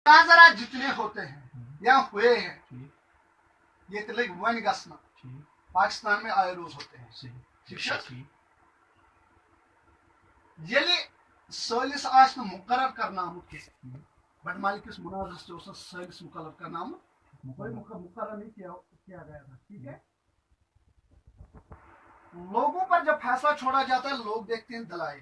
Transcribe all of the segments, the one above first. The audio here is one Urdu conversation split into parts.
مناظرات جتنے ہوتے ہیں یا ہوئے ہیں یہ تو لگ ون گسنا پاکستان میں آئے روز ہوتے ہیں ٹھیک ہے یلی سالس آس مقرر کرنا آمت بٹ مالکس مناظرس سے سالس مقرر کرنا آمت کوئی مقرر نہیں کیا گیا تھا ٹھیک ہے لوگوں پر جب فیصلہ چھوڑا جاتا ہے لوگ دیکھتے ہیں دلائل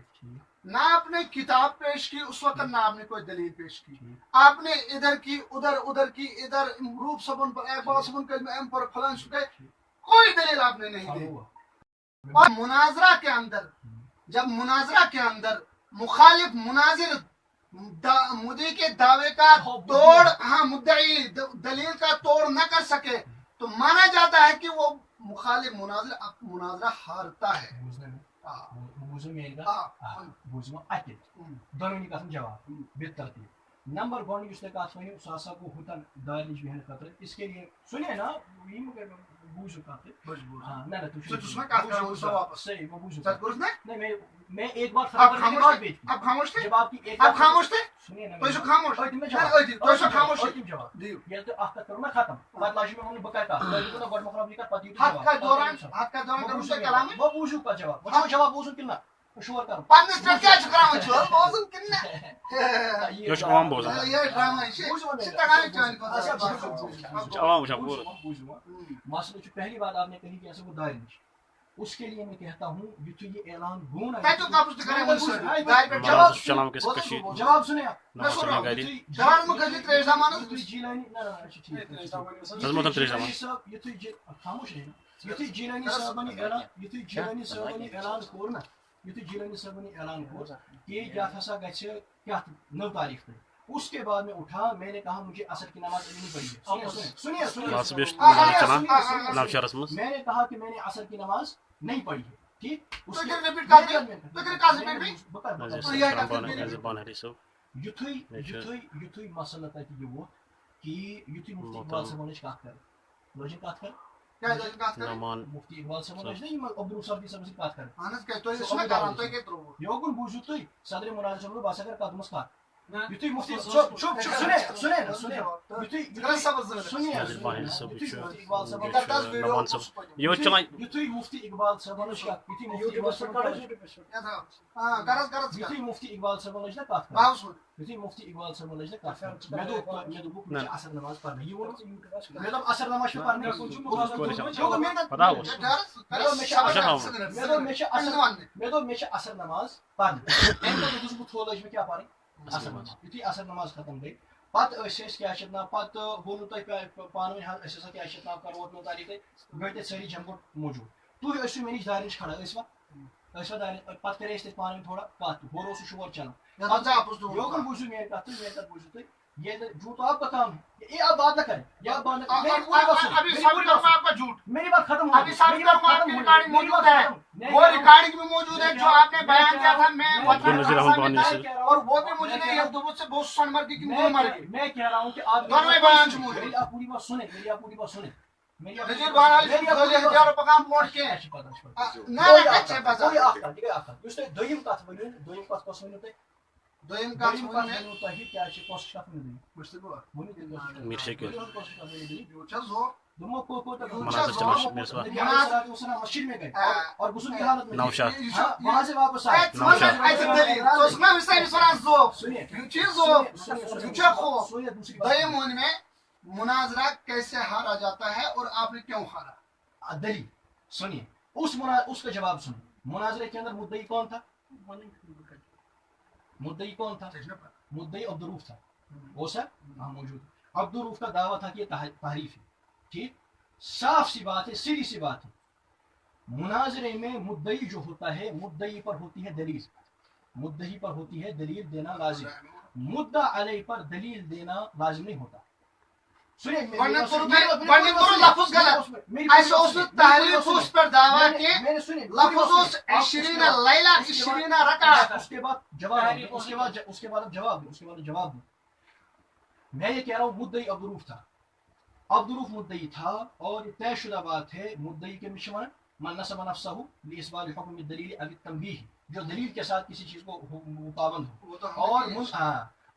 نہ آپ نے کتاب پیش کی اس وقت نہ آپ نے کوئی دلیل پیش کی آپ نے ادھر کی ادھر کی ادھر روپ صبن پر اقبال صبن پر فلان شکے کوئی دلیل آپ نے نہیں دی اور مناظرہ کے اندر جب مناظرہ کے اندر مخالف مناظر مدعی کے دعوے کا توڑ مدعی دلیل کا توڑ نہ کر سکے تو مانا جاتا ہے کہ وہ مخالف مناظرہ ہارتا ہے دونونی کتن جواب بے ترتیب نمبر ون اس نے کہا ونیو سہ ہسا گو ہوتن دار نش بہن خطر اس کے لیے سنیے نا بوجھو کت صحیح وہ بوجھو نہیں میں ایک بار اب خاموش تھے جب آپ کی ایک اب خاموش تھے سنیے نا تو خاموش جواب یہ تو اخ کرو نا ختم پتہ لاج میں ہم بکا کا تو گڈ مخرب لکھا پتہ حق کا دوران کروں سے کلام وہ بوجھو کا جواب وہ جواب بوزن کنا شور کرو پنس پر کیا چکراون چھو بوزن کنا یہ چھ عوام بوزان یہ ڈرامہ ہے تگان چان کو عوام وچھا پورا مسئلہ چھ پہلی بات آپ نے کہی کہ ایسا وہ دار نش اس کے لیے میں کہتا ہوں یہ اعلان ہو نا تو کاپس کرے وہ سر دار پہ جواب چلام کس کشی جواب سنیں نہ سنیں گاڑی جواب مکھلی ترے زمانہ جیلانی نہ ٹھیک نظم تر زمان یہ خاموش ہے یہ جیلانی صاحبانی اعلان یہ جیلانی صاحبانی اعلان کور نا یہ جیلانی صاحبانی اعلان کور کہ جات ہسا گچھ کیا 9 تاریخ تک اس کے بعد میں اٹھا میں نے کہا مجھے عصر کی نماز ابھی نہیں پڑھی ہے سنیے میں نے کہا کہ میں نے عصر کی نماز نہیں پڑھی ہے ٹھیک اس یتھے مسئلہ تک یہ وہ کہ یتھے مفتی اقبال صاحب نش کت کر لوجن کت کر مفتی اقبال صاحب نش نہیں عبدالروف صاحب صاحب سے کت کر اہن کہ تو اس میں کران تو کہ ترو یوگن بوجو تو صدر مناظر صاحب بس اگر قدمس کت یتھے مفتی چپ سنیں یہ چلان یتھے مفتی اقبال صاحب نش کت یتھے مفتی اقبال صاحب نش کت یتھے مفتی اقبال صاحب نش کت میں دوپ عصر نماز پڑھنا یہ میں دپ عصر نماز پڑھنا میں عصر نماز پڑھنا تھو لج میں کیا پڑھ یتھے عصر نماز ختم گئی پتہ کیا نا پتہ وونو تہ پانوی ہسا کیا ناو کرو 9 تاریخ گئی تھے ساری جمگوٹ موجود تھی ٲسِو مےٚ نِش دارِ نِش کھڑا ٲسوا دارِ پتہٕ کَرے اَسہِ تَتہِ پانہٕ ؤنۍ تھوڑا کَتھ ہورٕ اوس شور چلان یوکُن بوٗزِو میٛٲنۍ کَتھ تہٕ میٛٲنۍ کَتھ بوٗزِو تُہۍ یہ جھوٹ آپ کا کام ہے یہ آپ بات نہ کریں یہ آپ بات نہ میری بات ختم ہو موجود ہے وہ ریکارڈنگ بھی موجود ہے جو آپ نے بیان کیا تھا میں اور وہ بھی مجھے نہیں ہے بہت سن مر کی میں کہہ رہا ہوں کہ آپ دونوں میں بیان موجود میری آپ پوری بات سنیں میری آپ پوری بات سنیں نذیر بہرحال ہزار پکان پونٹ کے نہ اچھا بس کوئی آخر ٹھیک ہے آخر یُس تۄہہِ دوٚیِم کتھ ؤنِو دوٚیِم کتھ کۄس ؤنِو تۄہہِ دویم کتھ ؤنِو تۄہہِ کیٛاہ چھِ کۄس کتھ ؤنِو مشتبہ ؤنِو تیٚلہِ میر شکیل دوٚپمو مناظر چلان میرسوا مسجد میں گئے اور غسل کی حالت میں نوشاد وہاں سے واپس آئے مناظرہ کیسے ہارا جاتا ہے اور آپ نے کیوں ہارا دلیل سنیے اس کا جواب سنیں مناظرے کے اندر مدعی کون تھا مدعی کون تھا مدعی عبدالروف تھا وہ سر ہاں موجود عبدالروف کا دعویٰ تھا کہ یہ تحریف ہے ٹھیک صاف سی بات ہے سیدھی سی بات ہے مناظرے میں مدعی جو ہوتا ہے مدعی پر ہوتی ہے دلیل مدعی پر ہوتی ہے دلیل دینا لازم مدعا علیہ پر دلیل دینا لازم نہیں ہوتا اس کے بعد جواب دو میں یہ کہہ رہا ہوں مدعی عبدالروف تھا عبدالروف مدعی تھا اور یہ طے شدہ بات ہے مدعی کے مشمن من نصب نفسہ لإثبات حکم الدلیل او التنبیہ جو دلیل کے ساتھ کسی چیز کو پابند ہو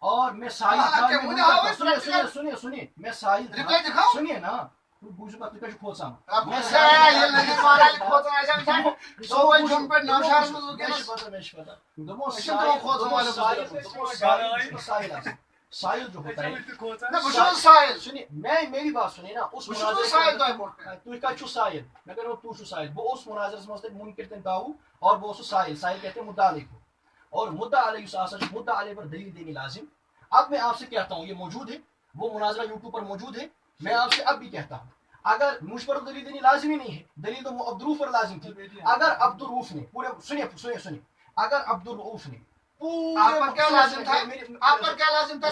اور میں ساحل سنیے میں ساحل ریپلائی دکھاؤ سنیے نا بوجھو بات کچھ کھوسا اب سے یہ نہیں مارا کھوتا ایسا انسان سو وای جون پہ نوشار میں میں پتا دمو شنو کھوتا والے ساحل جو ہوتا ہے نہ بشو سائل سنیے میں میری بات سنیے نا اس بشو سائل تو امپورٹ تو کا چھو ساحل میں کہہ رہا ہوں تو چھو ساحل وہ اس مناظرہ میں منکر تن داو اور وہ اس ساحل کہتے ہیں مدعا علیہ کو اور مدعا علیہ مدعا علیہ پر دلیل دینی لازم اب میں آپ سے کہتا ہوں یہ موجود ہے وہ مناظرہ یوٹیوب پر موجود ہے میں آپ سے اب بھی کہتا ہوں اگر مجھ پر دلیل دینی لازمی نہیں ہے دلیل تو عبدالروف پر لازم تھی اگر عبدالروف نے پورے سنیے اگر عبدالروف نے آپ پر کیا لازم تھا آپ پر کیا لازم تھا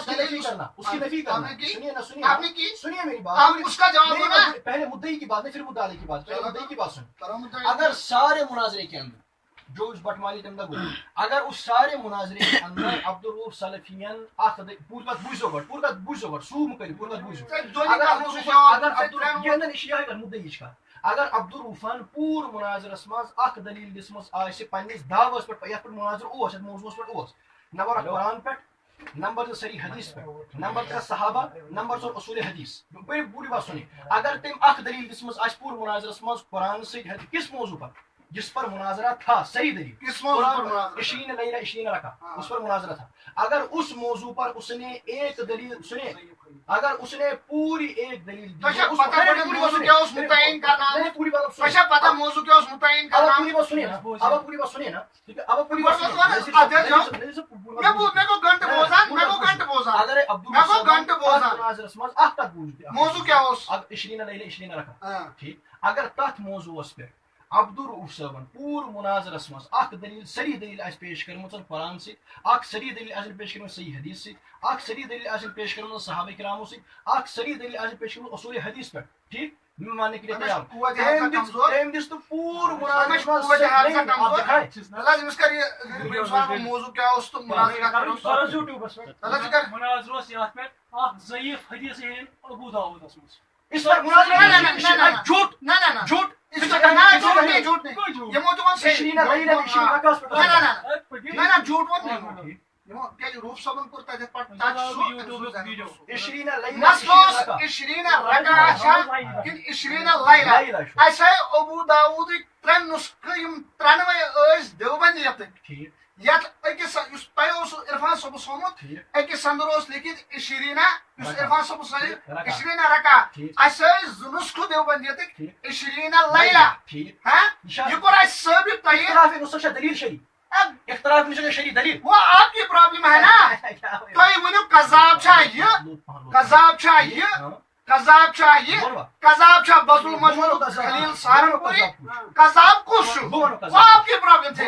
اس کی نفی کرنا سنیے نا آپ نے کی سنیے میری بات آپ اس کا جواب دو نا پہلے مدعی کی بات ہے پھر مدعا علیہ کی بات پہلے مدعی کی بات سن اگر سارے مناظرے کے اندر جو اس بٹمالی دمدہ گو اگر اس سارے مناظرے کے اندر عبدالروف سلفیان پور بات بوجھو سو مکری پور بات بوجھو اگر عبدالروف یہ اندر اشیاء ہے مدعی کا اگر عبدالروفان پور مناظرس مز اخ دلیل دسمس آسہ پنس دعوس پہ یت پہ مناظر اوس یت موضوعس پہ اوس نمبر قرآن پہ نمبر صحیح حدیث پہ نمبر صحابہ نمبر اصول حدیث پوری بات سنی اگر تم اخ دلیل دسمس آس پور مناظرس مز قرآن ست کس موضوع پر جس پر مناظرہ تھا صحیح دلیل کس موضوع پر مناظرہ 20 لیلہ 20 رکھا اس پر مناظرہ تھا اگر اس موضوع پر اس نے ایک دلیل سنے اگر اس نے پوری ایک دلیل دی پتہ موضوع کیا اس متعین کرنا پوری بات پتہ موضوع کیا اس متعین کرنا پوری بات سنیے نا اب پوری بات سنیے نا ٹھیک ہے اب پوری بات میں کو گھنٹے بوزان اگر موضوع کیا اس 20 لیلہ 20 رکھا ٹھیک اگر تتھ موضوع پہ عبدالروف صٲبن پور مناظرس مز اخ دلیل صریح دلیل آس پیش کرمژ قرآن ست اخ صریح دلیل آسن پیش کرمژ صحیح حدیث ست اخ صریح دلیل آسن پیش کرمژ صحابہ کرامو ست اخ صریح دلیل آسن پیش کرمژ اصول حدیث پہ ٹھیک میں ماننے کے لیے تیار ہوں دس تو پور مناظرس موضوع کیا اس تو مناظرس یتھ پہ اخ ضعیف حدیث ہیں ابو داؤدس مز اس پر مناظرہ جھوٹ جھوٹ جھوٹ نہیں یہ موضوع جھوٹ روف صبن کور تتھ پٹ ایسے ابو داؤد ترے نسخہ ترنوے دیوبندیت یت اکس تہ عرفان صبس ہومت اکس اندر لکھت عشرینہ عرفان صبس عشرینہ رکا اس نسخہ دیوبندیت عشرینہ لیلہ یہ کور ثابت تہ دلیل شریف اختلاف میں شریح دلیل وہ آپ کی پرابلم ہے نا تھی ونو قذاب یہ بزل مجموع خلیل سہارنپوری قذاب کس وہ آپ کی پرابلم تھی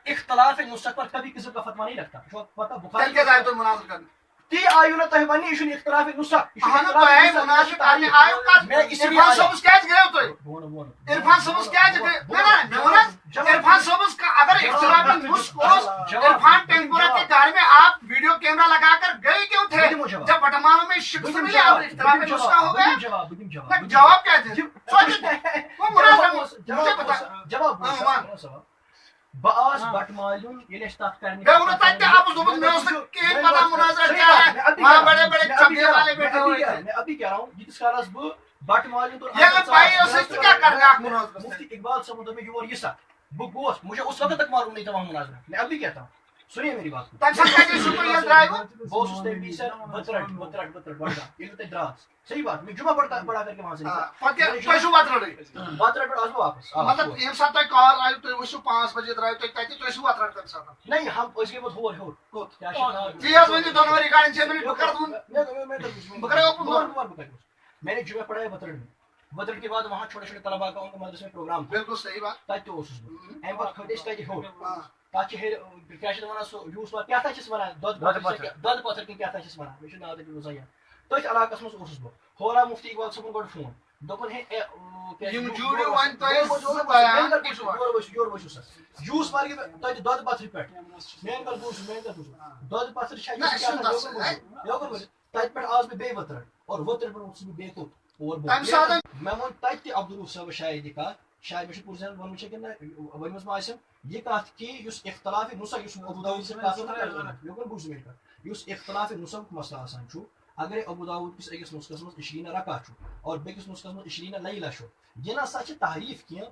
اختلاف نسخ پر کبھی کسی کا فتوا نہیں رکھتا پتہ بخاری مناظر کرنے تی آیو نا تہ ونی یہ اختلاف نسخ عرفان صبس کیا گئے عرفان صبس کیا عرفان صبس کا اگر اختلاف عرفان ٹینگورا کے گھر میں آپ ویڈیو کیمرہ لگا کر گئے کیوں تھے جب بٹمالوں میں شکست ملی اب اختلاف نسخہ ہو گیا جواب کیا تھے جواب باس بٹمالون یہ تک کرنے میں ابھی کہہ رہا ہوں جس کالس بہ بٹمالون مفتی اقبال صاحب میں یور یہ سک بہ گوس مجھے اس وقت تک معلوم نہیں تھا وہاں مناظرہ میں ابھی کہتا ہوں سنیے میری بات صحیح بات میں جمعہ پڑھا کر کے وہاں سے نہیں ہم اس کے بعد میں نے جمعہ پڑھا ہے وطرٹ کے بعد وہاں چھوٹے چھوٹے طلبا کا ان کے مدرسے میں پروگرام بالکل صحیح بات تک ام پہ کھٹس تک ہو تک کیا سو یوس کیا دۄد پتھر کن کیا ونان مجھے ناو تک روزان یاد تھی علاقس مز بہ ہورا مفتی اقبال صبن گۄڈٕ فون دوٚپُن ہے جوس مارکیٹ تتہ دۄد پتھر پہ مین کل بوزو دۄد پتھر تتہ پہ آز بہ بیٚیہِ وطرٹ اور وطرٹ پہ بہ بیٚیہِ توٚت اور میں وون تتہِ عبدالروف صٲب شاید یہ کتھ شاید میں پرزن ون کہ ورمس ما یہ کت کہ اختلاف نسخ اس ابو داؤد سے یوکن بوز میرے اس اختلاف نسخ مسئلہ آسان اگر ابو داؤد کس اکس نسخس مز 20 رکعت اور بیکس نسخس مز 20 لیلہ یہ نسا تحریف کی یہ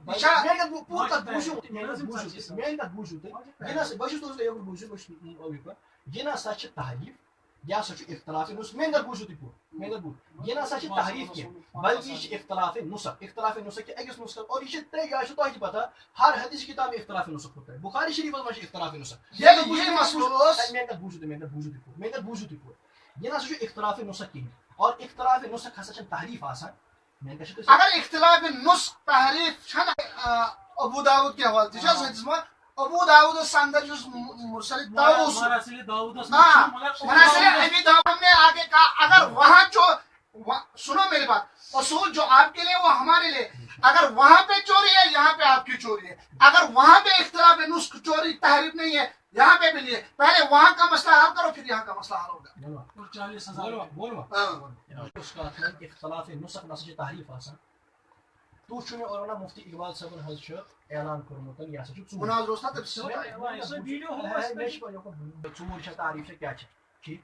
نسا تحریف یہ سا اختلاف نسخ میں بوزو تھی پور یہ نسا تحریف کی بلکہ یہ اختلاف نسخ کہ اکس نسخ اور یہ ترے جائیں تہ پتہ ہر حدیث کتاب اختلاف نسخ ہوتا ہے بخاری شریف میں اختلاف نسخ بوزو تھی پور یہ نسا اختلاف نسخ کہین اور اختلاف نسخ ہسا تحریف آسان اگر اختلاف نسخ تحریف ابو داؤد کے حوالے سے ابو داؤد اندر مرسل طاووس مراسل داؤد مناسل ابی داؤد ہم نے آگے کہا اگر وہاں جو سنو میری بات اصول جو آپ کے لیے وہ ہمارے لیے اگر وہاں پہ چوری ہے یہاں پہ آپ کی چوری ہے اگر وہاں پہ اختلاف نسخ چوری تحریف نہیں ہے یہاں پہ بھی لیے پہلے وہاں کا مسئلہ حل کرو پھر یہاں کا مسئلہ حل ہوگا اختلاف نسخ نسا تحریف آسان تو چھو اور مفتی اقبال صاحب حض اعلان کورمت یہ سا مناظر اس ژور تعریف کیا ٹھیک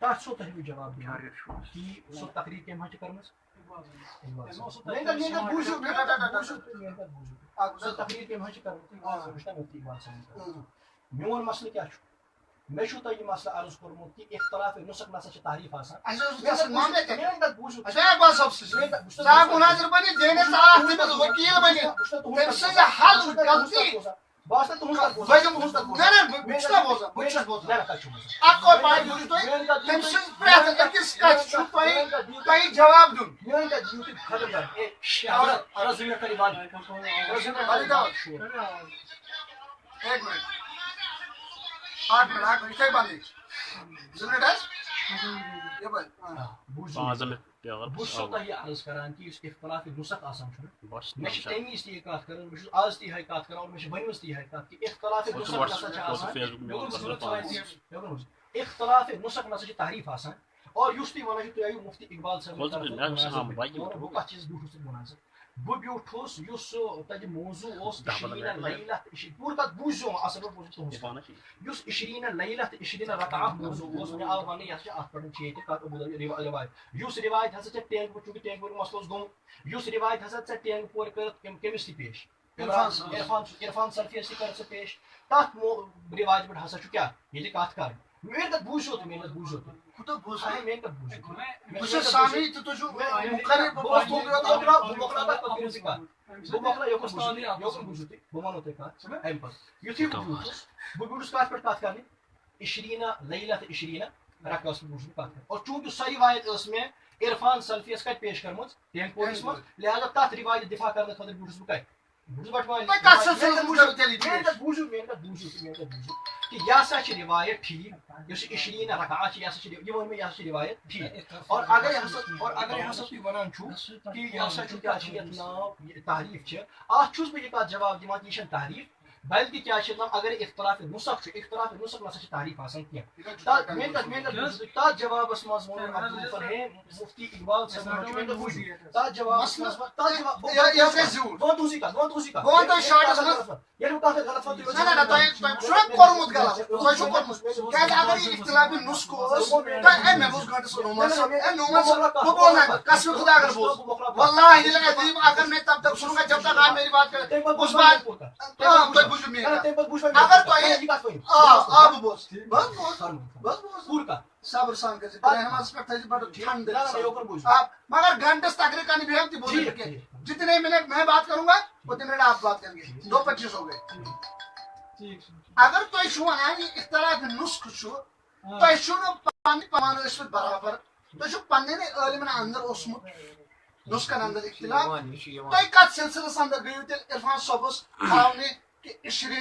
تک سو تہ جواب دیا کہ سو تقریر کم کرم تقریر کم مفتی اقبال صاحب میون مسئلہ کیا میں تہ یہ مسئلہ عرض کورمت کہ اختلاف نسخ نسا تعریف آسان مناظر بنی وکیل بنی حل غلطی جواب عرض کران کہ اختلاف نسخ آسان میں تمی تہ کت کر آز تہ کت کر اور میں ونمس تہ کت کہ اختلاف اختلاف نسخ نسا تحریف آسان اور اس تھی ونان تھی مفتی اقبال صاحب بہ کت چیز بیوٹھس مناظر بہ بیوٹھس اس تتہ موضوع اس 20 لیلہ پور کت بوزو اصل پہ اس 20 لیلہ 20 رکعت موضوع اس میں آو ون یہ ات پہ کت روایت اس روایت ہسا ٹینگ پور چونکہ ٹینگ پور مسئلہ گوم اس روایت ہسا ٹینگ پور کر کمس تہ پیش عرفان سلفی کر پیش تک روایت پہ ہسا کیا یہ کت کر محنت بوزو تو محنت بوزو تو محنت اور چونکہ سو روایت میں عرفان سلفیس کت پیش کرم ٹینگ پورس من لہذا تک روایت دفاع کرنے خاطر بیوٹھس بہ کہ یہ سا روایت ٹھیک اس 20 رکعت یہ ون میں یہ روایت ٹھیک اور اگر ہسا تھی ونان کہ یہ سا کیا نام تحریف ات بہ یہ کت جواب دان کہ یہ تحریف بلکہ کیا نام اگر اختلاف نسخ نسا تحریف آسان کی تر جواب مفتی اقبال صبر سان مگر گھنٹس تقریر جتنے منٹ میں بات کروں گا اتنے منٹ آپ بات کریں گے 2:25 ہو گئے اگر تھی ونان یہ اختلاف نسخ تھی برابر تھی پنن علمن اندر اوسمت نسخن اندر اختلاف تھی کت سلسلس اندر گیو تیل عرفان صبس تھاونے کہ 20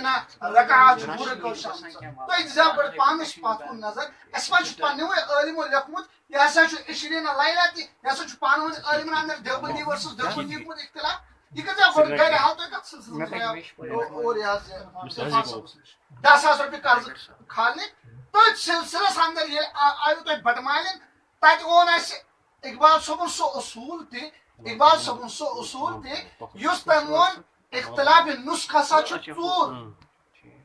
رکعات پورے تھی دیا گۄڈٕ پانس پتھ کُن نظر اس پنو علمو لیوکھمت یہ ہسا 20 لیلہ تہ یہ ہسا پان ون علمن اندر دیوبندی ورسز دیوبندی لیوکھمت اختلاف یہ کتنا گۄڈٕ گرِ حل تُہۍ کتھ سلسلس اور یہ 10,000 رۄپیہِ قرض کھالنے تٔتھۍ سلسلس اندر ییٚلہِ آیو تۄہہِ بٹہٕ مالٮ۪ن تتہِ ووٚن اسہِ اقبال صٲبن سُہ اصوٗل تہِ اقبال صبن سو اصول تھی یس تمون اختلاف نسخ ہسا ژور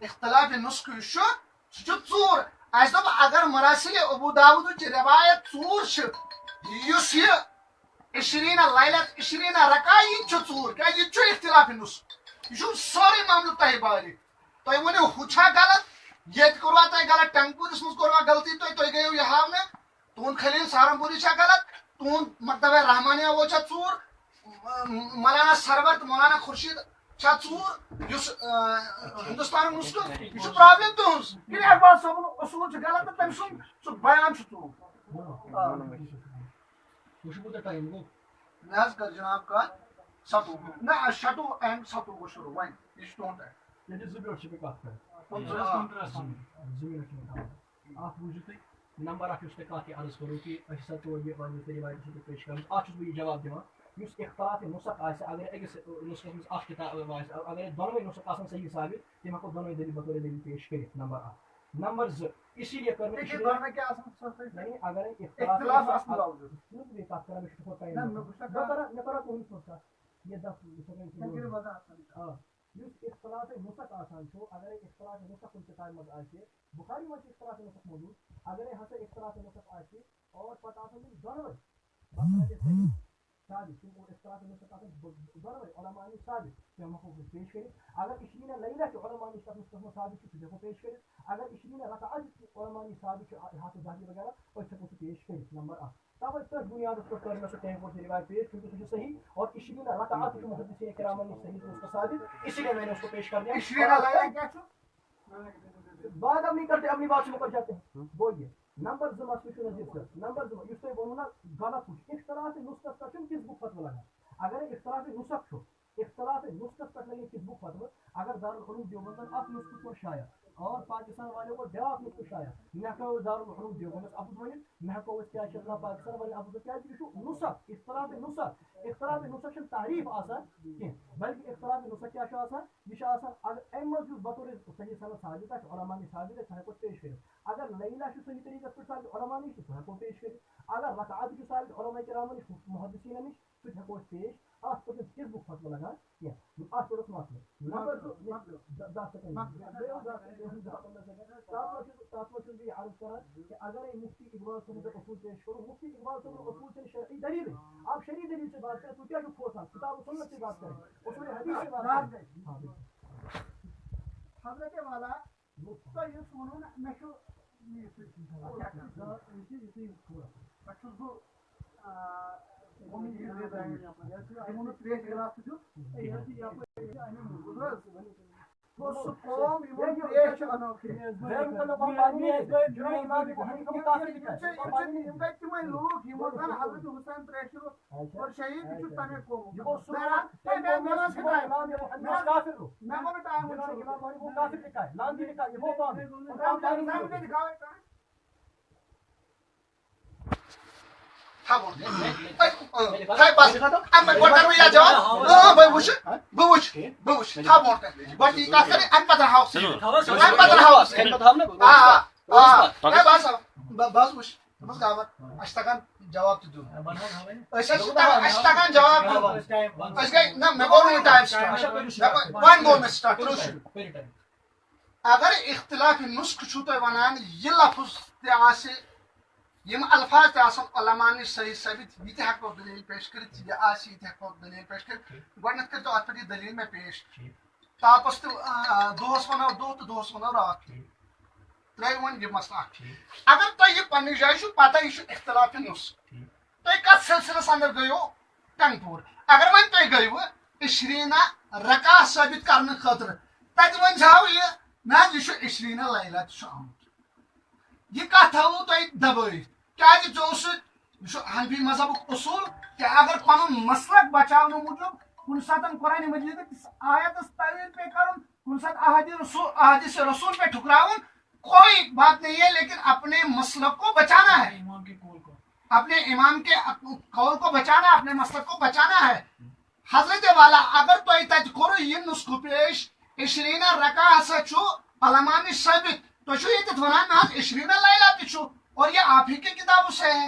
اختلاف نسخ ژور اس دپ اگر مراسل ابو داود روایت ژور یس یہ 20 لیلت 20 رکعہ یہ ژور یہ اختلاف نسخ یہ سوری معاملہ تہ باری تہ ونو ہچھا غلط یت کوروا تہ غلط ٹنگپورس مز کوروا غلطی تہ گیو یہ ہاونے تون خلیل سہارنپوری چھا غلط تون مکتب رحمانیہ وہ چھا ژور مولانا سرور تو مولانا خورشید چھا ژور یس ہندوستان مسلم یہ پرابلم تہذ یہ اقبال صاحب اصول چھ غلط تم سن سو بیان چھ ژور وہ ٹائم گو مے کر جناب کا 7 نہ 7 اینڈ 7 گو شروع وین یہ ڈونٹ یہ زبیوٹ چھ کتھ آپ وجہ تھی نمبر اخ اس کت عرض کرو کہ اچھا تو یہ روایت پیش کر اچھا بہ جواب دِوان اس اختلاف نسخ آسہِ اگر أکِس نسخس منٛز اکھ کتاب آسہِ اگر دۄنوَے نسخ آسن صحیح ثابت تِم ہٮ۪کو دۄنوَے دٔلیٖل بطور دٔلیٖل پیش کٔرِتھ نمبر 1 نمبر 2 اسی لیے کٔر مےٚ اگر اختلاف کتھ کران مےٚ کرو تُہنٛد سۭتۍ کتھ یہِ یُس اختلاف نسخ آسان چھُ اگر اختلاف نسخ کُنہِ کتابہِ منٛز آسہِ بخاری منٛز چھُ اختلاف نسخ موجود اگر ہسا اختلاف نسخ آسہِ اور پتہٕ آسان تِم دۄنوَے ثابت تم اختلاف نسخ آسان دۄنوَے علماء نِش ثابت تِم ہٮ۪کو پیش کٔرِتھ اگر 20 لیلہ چھُ علماء نِش تتھ منٛز ثابت چھُ سُہ ہٮ۪کو پیش کٔرِتھ اگر 20 رکعت علماء نِش ثابت چھُ ہاتھ ظاہری وغیرہ أسۍ ہٮ۪کو سُہ پیش کٔرِتھ نمبر 1 توے تٔتھۍ بُنیادس پٮ۪ٹھ کٔر مےٚ سُہ تمہِ پوٚتُس روایت پیش چونکہِ سُہ چھُ صحیح اور 20 رکعت چھُ محدثین کرامن نِش صحیح اس کا ثابت اسی لیے میں نے اس کو پیش کر دیا 20 لیلہ کیا چھُ بات اب نہیں کرتے اپنی بات سے مکر جاتے ہیں بولیے نمبر 2 مسئلہ چھُ نظیر صاحب نمبر 2 یُس تۄہہِ ووٚنوُ نا غلط وٕچھ اختلاف نسخس پٮ۪ٹھ چھُنہٕ کِسبُک فتوٕ لگان اگر اختلاف نسخ چھُ اختلاف نسخس پٮ۪ٹھ لگہِ کِسبُک فتوٕ اگر دارالعلوم دیوبندن اکھ نسخہٕ کوٚر شایع اور پاکستان والٮ۪و کوٚر بیٛاکھ نسخہٕ شایع مےٚ ہٮ۪کو دارالعلوم دیوبندس اپُز ؤنِتھ مےٚ ہٮ۪کو أسۍ کیٛاہ چھِ اَتھ پاکستان والٮ۪ن اپُز کیٛازِ یہِ چھُ نسخ اختلاف نسخ چھُنہٕ تعریٖف آسان کینٛہہ بلکہِ اختلاف نسخ کیٛاہ چھُ آسان یہِ چھُ آسان اگر اَمہِ منٛز یُس بطور صحیح سند ثابت آسہِ علماء نِش ثابت آسہِ سُہ ہٮ۪کو پیش کٔرِتھ اگر لیلہ چھُ صحیح طریٖقس پٮ۪ٹھ ثابت علماء نِش سُہ ہٮ۪کو پیش کٔرِتھ اگر رکعت چھُ ثابت علماء کرامن نِش محدثیٖنن نِش سُہ تہِ ہٮ۪کو أسۍ پیش اتھ پٮ۪ٹھ چھُنہٕ کِسبُک فتوٕ لگان کینٛہہ اتھ پٮ۪ٹھ اوس مسلہٕ نمبر 2 تتھ منٛز چھُس بہٕ یہِ عرض کران کہ اگرے مفتی اقبال صٲبن پٮ۪ٹھ اصوٗل پیش کرو مفتی اقبال صٲبن اصوٗل چھِنہٕ شرعی دلیٖلٕے آپ شرعی دلیٖل سے بات کریں تو کیا چھُو کھوژان کتاب و سنت سے بات کریں اصول حدیث سے بات کریں حضرت والا تو یُس ووٚنوُ نا مےٚ چھُ تریش گلاس تہِ دیُت سُہ قوم یِمن تریش چھُ انوکھٕے یِم گٔے تِمے لوٗکھ یِمو زن حضرت حسین تریشر اور شہید تہِ چھُ تَمے قومُک مےٚ ووٚنُو ٹایم جواب اگر اختلاف نسخ چھُو تُہۍ وَنان یہِ لفظ تہِ آسہِ یم الفاظ تہِ آسن علماء نِش صحیح ثٲبت یہِ تہِ ہٮ۪کو دلیٖل پیش کٔرِتھ یہِ آسہِ یہِ تہِ ہٮ۪کو دلیٖل پیش کٔرِتھ گۄڈنٮ۪تھ کٔرۍتو اَتھ پٮ۪ٹھ یہِ دلیٖل مےٚ پیش تاپس تہِ دۄہس وَنو دۄہ تہٕ دۄہس وَنو راتھ ترٛٲیِو وۄنۍ یہِ مسلہٕ اکھ اگر تۄہہِ یہِ پننہِ جایہِ چھُو پتہ یہِ چھُ اختلاف نسخ تُہۍ کتھ سلسلس انٛدر گٔیو ٹنٛگپوٗر اگر وۄنۍ تُہۍ گٔیوٕ 20 رکعت ثٲبت کرنہٕ خٲطرٕ تتہِ ؤنۍزِہاو یہِ نہ حظ یہِ چھُ 20 لیلہ تہِ چھُ آمُت یہِ کتھ تھٲووٕ تۄہہِ دبٲیِتھ کیٛازِ ژےٚ اوسُتھ یہِ چھُ حنفی مذہبُک اصوٗل کہِ اگر پنُن مسلک بچاونہٕ موٗجوٗب کُنہِ ساتہٕ قرآنِ مجیدٕکِس آیتس تعویٖل پیٚیہِ کرُن کُنہِ ساتہٕ احادیث رسول پہ ٹھکراؤن کوئی بات نہیں ہے لیکن اپنے مسلک کو بچانا ہے اپنے امام کے قول کو بچانا ہے اپنے مسلک کو بچانا ہے حضرت والا اگر تۄہہِ تتہِ کوٚرُو یہِ نسخہٕ پیش 20 رکعت ہسا چھُ علماء نِش ثٲبت تُہۍ چھِو ییٚتٮ۪تھ ونان نہ حظ 20 لیلہ تہِ چھُ اور یہ آپ ہی کی کتابوں سے ہے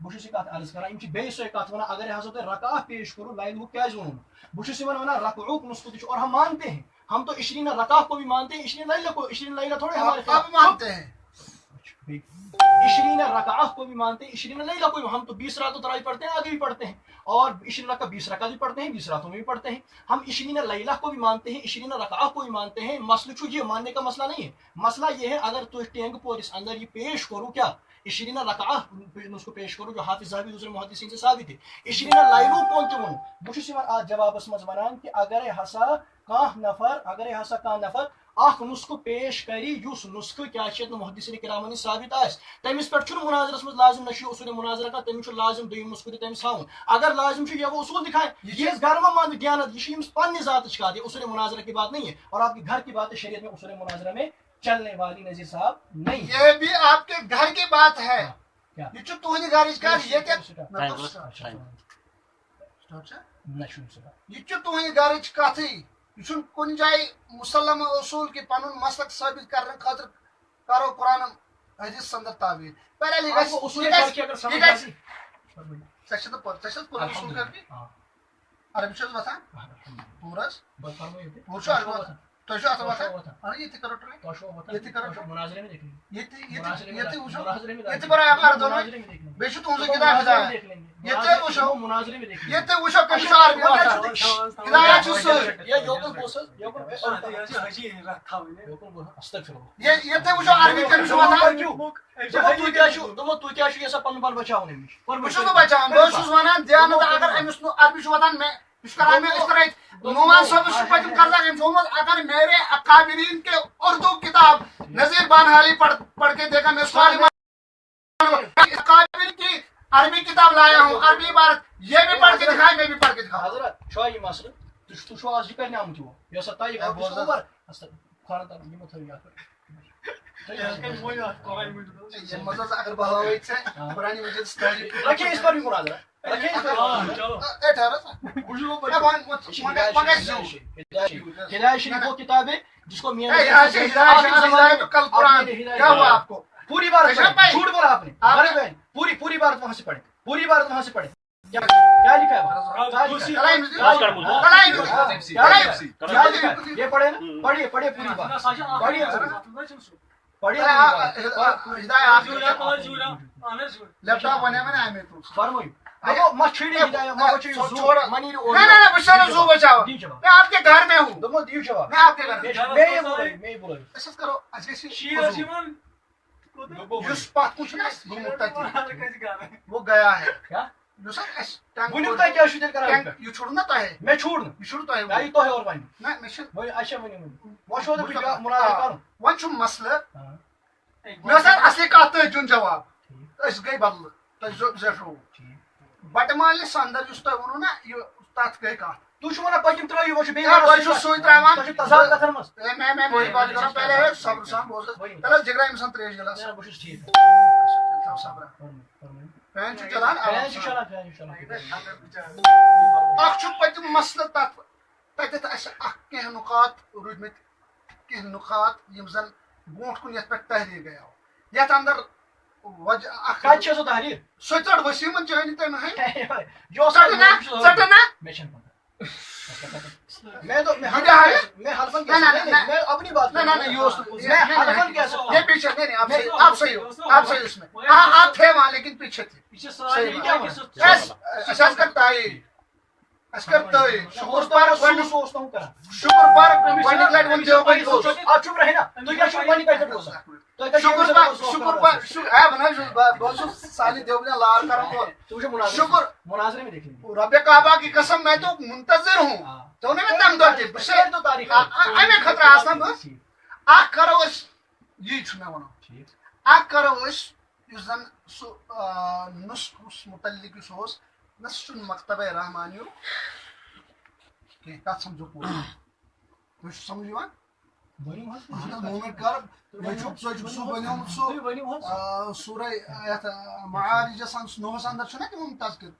بہت یہ عرض کران بیس سو کت ونان اگر ہسا تھی رکعہ پیش کرو لائلہ کیاز ونو بہت ونان رکعوک نسخہ تہ اور ہم مانتے ہیں ہم تو 20 رکعہ کو بھی مانتے ہیں 20 لیلہ کو 20 لیلہ تھوڑے ہمارے آپ مانتے ہیں 20 رکعہ کو بھی مانتے ہیں 20 لیلہ کو بھی ہم تو 20 راتوں تراویح پڑھتے ہیں آگے بھی پڑھتے ہیں اور 20 رکعہ 20 رکعہ بھی پڑھتے ہیں 20 راتوں میں بھی پڑھتے ہیں ہم 20 لیلہ کو بھی مانتے ہیں 20 رکعہ کو بھی مانتے ہیں مسئلہ چھو یہ ماننے کا مسئلہ نہیں ہے مسئلہ یہ ہے اگر تو ٹینگ پورس اندر یہ پیش کرو کیا 20 رکعہ اس کو پیش کرو جو حافظ ذہبی دوسرے محدثین سے ثابت ہے 20 لیلو پہنچ ون بہت جوابس مز ونان کہ اگر ہسا کانٛہہ نفر اخ نسخہ پیش کری اس نسخہ کیا محدثین کرامن ثابت آس تمس پہ مناظرس مز لازم نشی اصول مناظرہ کا تمس لازم دویم نسخہ تہ تمس ہاؤن اگر لازم یہ وہ اصول دکھائے یہ گھر مند دیانت یہ پنہ ذات بات یہ اصول مناظرہ کی بات نہیں ہے اور آپ کے گھر کی بات ہے شریعت میں اصول مناظرہ میں چلنے والی نذیر صاحب نہیں یہ بھی آپ کے گھر کی بات ہے کیا یہ چھو تہنٛدِ گھرٕچ کتھ یہ چھُ تہنٛدِ گھرٕچ کتھٕے یہ چھُنہٕ کُنہِ جایہِ مسلم اصول کہ پنُن مسلک ثٲبت کرنہٕ خٲطرٕ کرو قرآن حدیث اندر تعبیر پہلے اصول کر عربی چھُ وتھان پوٗرٕ حظ پوٗرٕ چھُ عربی وتھان تۄہہِ چھُ اصل وتھان ییٚتہِ کرو ٹراے ییٚتہِ کرو مناظرے میں دیکھ لیں ییٚتہِ وٕچھو ییٚتہِ برو اخبار دونوں بیٚیہِ چھُ تُہنٛزٕے کِتاب ہدایت ییٚتہِ وٕچھو مناظرے میں دیکھ لیں ییٚتہِ وٕچھو کٔمِس چھُ عربی وتھان ہدایت چھُ سۭتۍ یہ یوکل بوس ییٚتہِ وٕچھو عربی کٔمِس چھُ وتھان تُہۍ کیٛاہ چھُ یژھان پنُن پان بچاوُن أمِس بہٕ چھُس نہٕ بچاوان بہٕ چھُس ونان دیانت اگر أمِس نہٕ عربی چھُ وتھان مےٚ یہ کران میں اس طرح نعمان صاحب سے پتم کرتا ہے اگر میرے اکابرین کے اردو کتاب نذیر بانحالی پڑھ کے دیکھا میں سوال اکابرین کی عربی کتاب لایا ہوں عربی عبارت یہ بھی پڑھ کے دکھائے میں بھی پڑھ کے دکھاؤں حضرت چھو یہ مسئلہ تو چھو آج کرنے آمت ہو یہ ستا یہ اوپر خانہ تعالی یہ مت یاد یہ مزہ اگر بہویت سے قرآن مجید سٹڈی رکھیں اس پر بھی مناظرہ رکھیں اس پر ہدایت شریف وہ کتاب ہے جس کو کل قرآن کیا ہوا آپ کو پوری بات جھوٹ بولا آپ نے پوری بات وہاں سے پڑھیں پوری بات وہاں سے پڑھیں کیا لکھا ہے یہ پڑھے نا پڑھیے پوری بات پڑھیے لیپ ٹاپ بنے میں نا فرمائیے میں آپ کے گھر میں ہوں میں آپ کے گھر وہ گیا ہے یہ چھوڑ نا تو ہے میں چھوڑ یہ چھوڑ تو ہے ون چھُ مسئلہ مےٚ ٲس اَتھ اصلی کتھ تٔتھۍ دیُن جواب أسۍ گٔے بدلہٕ تۄہہِ زیٹھووُ بٹہٕ مالنِس اندر یُس تۄہہِ ووٚنوُ نا یہِ تتھ گٔے کتھ تُہۍ چھِو ونان پٔتِم ترٛٲیِو وۄنۍ چھُ بہٕ چھُس سُے ترٛاوان تضاد کتھن منٛز میں وہی بات کر رہا ہوں پہلے صبر سان بول پہلے جگرا انسان تریش گلاس بہٕ چھُس ٹھیٖک صبر فین چھُ چلان اکھ چھُ پٔتِم مسلہٕ تتٮ۪تھ اسہِ اکھ کینٛہہ نقات روٗدمٕتۍ کینٛہہ نقات یِم زن برونٛٹھ کُن یتھ پٮ۪ٹھ تحریر گٔیاو یتھ اندر وجہ اکھ کتہِ چھِ سۄ تحریر سۄ ژٔٹ ؤسیٖمن چٲنۍ تٔمۍ ہٕنٛدۍ ژٹہٕ نا میں تو میں حلفن میں اپنی بات یہ پیچھے نہیں آپ صحیح ہو آپ صحیح اس میں آپ تھے وہاں لیکن پیچھے تھے شکر پر گۄڈنِکۍ لٹہِ ووٚن دیوبندی آپ چپ رہے نا تُہۍ کیٛاہ چھُو گۄڈنِکۍ لٹہِ روزان بہت سالی دیوبندی لال کران شکر مناظرے میں دیکھ لیں رب کعبہ کی قسم میں تو منتظر ہوں تو نے میں تنگ دور کے امی خطرہ آسنا بس اکھ کرو اس یہ چھُ مےٚ وَنُن اکھ کرو أسۍ یُس زن سُہ نسخہٕ متعلق یُس اوس نہ سُہ چھُنہٕ مکتبہ رحمانیو کینٛہہ تتھ سمجھو پوٗرٕ تُہۍ چھُو سمجھ یِوان موٗمنٹ کر سُہ بنیومُت سُہ سورہ یتھ معارجس نوحس اندر چھُنہ تِمن تذکر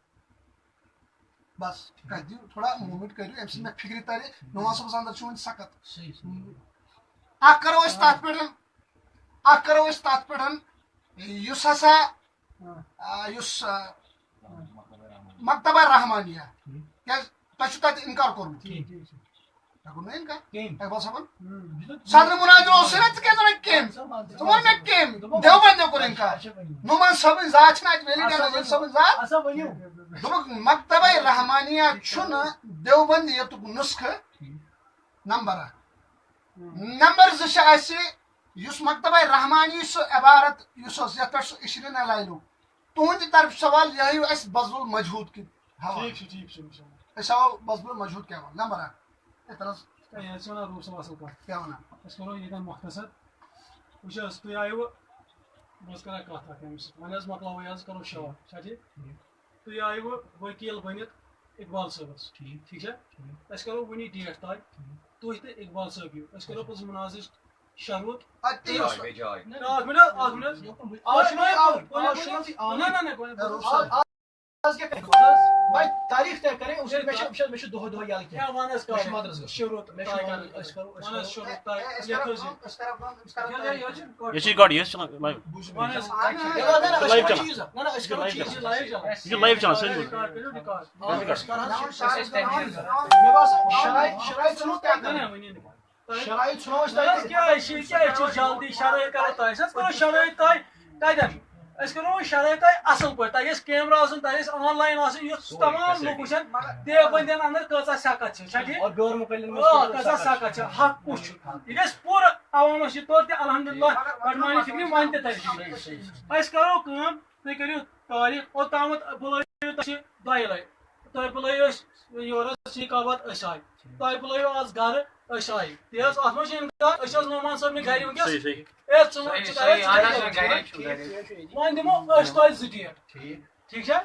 بس کتھ دِیِو تھوڑا موٗمنٹ کٔرِو امہِ سۭتۍ مےٚ فکرِ ترِ نوحس صٲبس اندر چھُ وۄنۍ سخت اکھ کرو أسۍ تتھ پٮ۪ٹھ یُس ہسا یُس مکتبہ رحمانیہ کیٛازِ تۄہہِ چھُو تَتہِ اِنکار کوٚرمُت تۄہہِ کوٚر نہٕ اِنکار اقبال صٲبن صدر مناظر اوسُے نا ژٕ کیٛازِ وَنکھ کیٚمۍ ژٕ وَن مےٚ کیٚمۍ دیوبندیو کوٚر اِنکار نعمان صٲبٕنۍ ذات چھِنہٕ اَتہِ ویلِڈ نظیٖر صٲبٕنۍ ذات دوٚپُکھ مکتبہ رحمانیہ چھُنہٕ دیوبندیتُک نُسخہٕ نمبر اکھ نمبر زٕ چھِ اَسہِ یُس مکتبہ رحمانی سُہ عبارت یُس اوس یَتھ پٮ۪ٹھ سُہ عشریٖن علیلو تُہنٛدِ طرفہٕ سوال یہِ ہٲیِو اَسہِ بذل المجہوٗد کہِ حوالہٕ أسۍ ہاوو بذل المجہوٗد کیٛاہ وَنان نمبر اکھ کیٛاہ وَنان أسۍ کرو ییٚتٮ۪ن مختصر وٕچھ حظ تُہۍ آیوٕ بہٕ حظ کران کتھ اکھ أمِس سۭتۍ وۄنۍ حظ مۄکلاوٕے حظ کرو شاٹ چھا ٹھیٖک تُہۍ آیوٕ ؤکیٖل بٔنِتھ اقبال صٲبس ٹھیٖک چھا أسۍ کرو وٕنی ڈیٹ تانۍ تُہۍ تہٕ اقبال صٲب یِیِو أسۍ کرو پوٚتُس مُناظر شروٗط اَتی اوس تاریخ طے کریں میں دۄہ دۄہ یلہٕ کینٛہہ شروٗط یہ چھ ریکارڈ یہ چلان لایو یہ لایو چلان سٲری شرائط ژھٕنو شرائط ژھٕنو أسۍ جلدی شرٲیط کرو تۄہہِ أسۍ حظ کرو شرٲیط تۄہہِ کتٮ۪ن أسۍ کرو شرٲیط تۄہہِ اصل پٲٹھۍ تۄہہِ گژھِ کیمرا آسُن تۄہہِ گژھِ آن لاین آسُن یُتھ تمام لُکھ وٕچھن دیوبندین اندر کۭژاہ سکت چھِ چھا ٹھیٖک کۭژاہ سکت چھِ حق کُس چھُ یہِ گژھِ پوٗرٕ عوامس یہِ توٚر تہِ الحمدللہ بڑمانہِ فکرِ وۄنۍ تہِ ترِ أسۍ کرو کٲم تُہۍ کٔرِو تٲریٖخ اوٚتامتھ بُلٲیِو تۄہہِ دۄیہِ لٹہِ تُہۍ بُلٲیِو أسۍ یورٕ حظ سیٖکاباد أسۍ آیہِ تۄہہِ بُلٲیِو آز گرٕ أسۍ آیہِ تی حظ اتھ منٛز چھُ اِنکار أسۍ حظ نعمان صٲبنہِ گرِ وٕنکیٚس وۄنۍ دِمو أسۍ تۄہہِ زٕ ڈیٹ ٹھیٖک چھا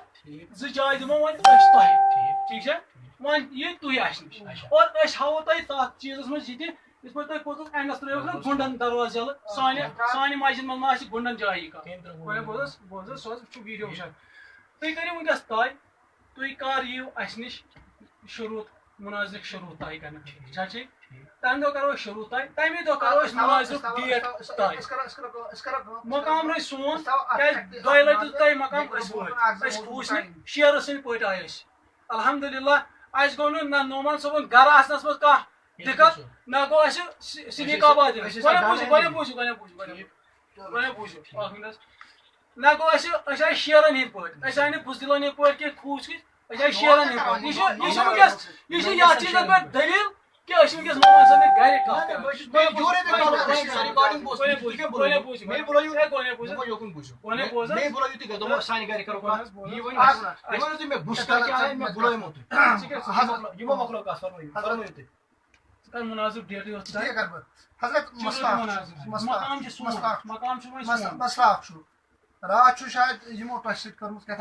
زٕ جایہِ دِمو وۄنۍ أسۍ تۄہہِ ٹھیٖک چھا وۄنۍ یِیِو تُہۍ اَسہِ نِش اور أسۍ ہاوو تۄہہِ تتھ چیٖزس منٛز یہِ تہِ یِتھ پٲٹھۍ تۄہہِ پوٚتُس اینڈس ترٲیوُکھ نا گُنڈن دروازٕ یلہٕ سانہِ مسجد منٛز ما آسہِ گُنڈن جایی کانٛہہ بوز حظ سُہ حظ چھُ ویٖڈیو وٕچھان تُہۍ کٔرِو وٕنکیٚس طے تُہۍ کر یِیِو اَسہِ نِش شروٗط مُناظرٕکۍ شروٗط طے کرنہٕ چھا ٹھیٖک تمہِ دۄہ کرو أسۍ شروٗط طے تمی دۄہ کرو أسۍ مُناظرُک ڈیٹ طے مقام روزِ سون کیازِ دۄیہِ لٹہِ دِیُت تۄہہِ مقام أسۍ وٲتۍ أسۍ کھوٗژۍ نہٕ شیرٕ سٕنٛدۍ پٲٹھۍ آیہِ أسۍ الحمدللہ اَسہِ گوٚو نہٕ نہ نعمان صٲبُن گرٕ آسنس منٛز کانٛہہ دِقت نہ گوٚو اَسہِ سِلیٖکاباد نہ گوٚو اَسہِ أسۍ آیہِ شیرن ہٕنٛدۍ پٲٹھۍ أسۍ آیہِ نہٕ بُزدِلن ہٕنٛدۍ پٲٹھۍ کینٛہہ کھوٗژ کِتھ أسۍ آیہِ شیرن ہٕنٛدۍ پٲٹھۍ یہِ چھُ وٕنکیٚس یہِ چھُ یتھ چیٖزس پٮ۪ٹھ دٔلیٖل کہ أسۍ وٕنکیٚس نعمان صٲبنہِ گرِ کتھ مُناظر ڈیٹٕے اوس حضرت مقام چھُ سون مقام چھُ وۄنۍ سون مسلہٕ اکھ چھُ راتھ چھُ شاید یِمو تۄہہِ سۭتۍ کٔرمٕژ کیٛاہ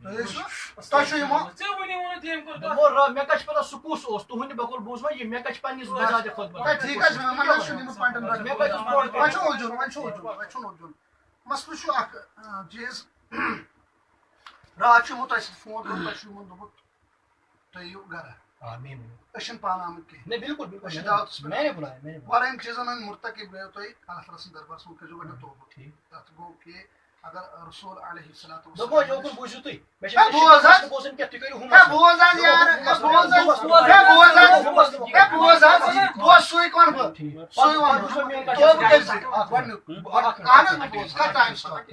تۄہہِ چھُو یِمو ژےٚ ؤنِو نہٕ تٔمۍ کوٚر مےٚ کتہِ چھِ پتہ سُہ کُس اوس تُہُنٛدِ بقول بوٗز وۄنۍ یہِ مےٚ کتہِ چھِ پننِس بجاجہِ ٹھیٖک حظ چھُ وۄنۍ حظ چھُنہٕ یِمن پویِنٹن پٮ۪ٹھ وۄنۍ چھُ اُلجھُن مسلہٕ چھُ اکھ چیٖز راتھ چھُ یِمو تۄہہِ سۭتۍ فون کوٚرمُت تۄہہِ چھُ یِمن دوٚپمُت تُہۍ یِیِو گرٕ أسۍ چھِنہٕ پانہٕ آمٕتۍ کینٛہہ أسۍ چھِ دعوتس پٮ۪ٹھ واریاہن چیٖزن ہٕنٛدۍ مرتقب گٔیو تُہۍ اللہ تعالیٰ سٕنٛدِ دربارس منٛز کٔرۍزیو گۄڈٕنیتھ توبہٕ تتھ گوٚو کہِ اگر رسول علیہ الصلوۃ والسلام بوز سُے وَنہٕ بہٕ سُے وَنہٕ بہٕ توبہٕ کٔرۍزِ گۄڈٕنیُک اہن حظ بہٕ بوز کر ٹایم سٹاپ